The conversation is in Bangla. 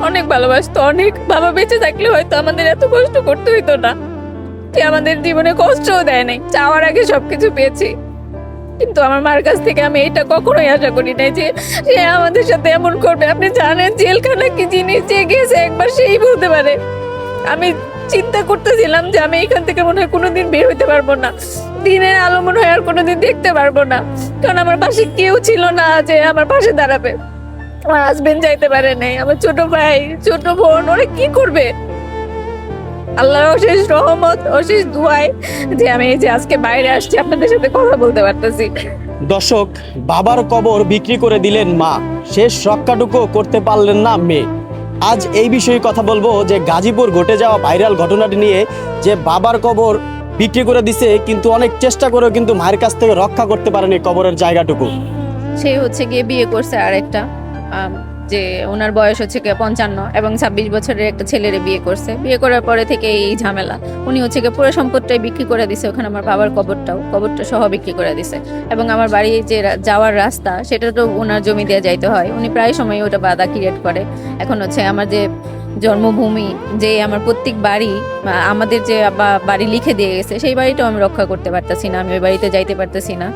অনেক ভালোবাসতো, অনেক। বাবা বেঁচে থাকলে হয়তো আমাদের এত কষ্ট করতে হইতো না। সে আমাদের জীবনে কষ্টও দেয় নাই, চাওয়ার আগে সবকিছু পেয়েছি। কিন্তু আমার মার কাছ থেকে আমি এটা কখনোই আশা করি নাই যে সে আমাদের সাথে এমন করবে। আপনি জানেন জেলখানা কি জিনিস, যে গেছে একবার সেই বলতে পারে। আমি চিন্তা করতেছিলাম যে আমি এখান থেকে মনে হয় কোনোদিন বের হইতে পারবো না, দিনের আলো মনে হয় আর কোনোদিন দেখতে পারবো না। কারণ আমার পাশে কেউ ছিল না যে আমার পাশে দাঁড়াবে। আমার হাজবেন্ড যাইতে পারে নাই, আমার ছোট ভাই ছোট বোন, ওরা কি করবে? আল্লাহর অশেষ রহমত, অশেষ দুয়ায় যে আমি এই যে আজকে বাইরে আসছি, আপনাদের সাথে কথা বলতে পারতেছি। দর্শক, বাবার কবর বিক্রি করে দিলেন মা, শেষ রক্ষাটুকু করতে পারলেন না মেয়ে। আজ এই বিষয়ে কথা বলবো যে গাজীপুর ঘটে যাওয়া ভাইরাল ঘটনাটি নিয়ে, যে বাবার কবর বিক্রি করে দিছে কিন্তু অনেক চেষ্টা করেও কিন্তু মায়ের কাছ থেকে রক্ষা করতে পারেনি কবরের জায়গাটুকু। সে হচ্ছে গিয়ে বিয়ে করছে আরেকটা, যে ওনার বয়স হচ্ছে গিয়ে 55 এবং 26 বছরের একটা ছেলেরে বিয়ে করছে। বিয়ে করার পরে থেকে এই ঝামেলা। উনি হচ্ছে গিয়ে পুরো সম্পদটাই বিক্রি করে দিছে, ওখানে আমার বাবার কবরটা সহ বিক্রি করে দিছে। এবং আমার বাড়ি যে যাওয়ার রাস্তা, সেটা তো ওনার জমি দিয়ে যাইতে হয়, উনি প্রায় সময় ওটা বাধা ক্রিয়েট করে। এখন হচ্ছে আমার যে জন্মভূমি, যে আমার প্রত্যেক বাড়ি, আমাদের যে বাড়ি লিখে দিয়ে গেছে, সেই বাড়িটাও আমি রক্ষা করতে পারতেছি না, আমি ওই বাড়িতে যাইতে পারতেছি না।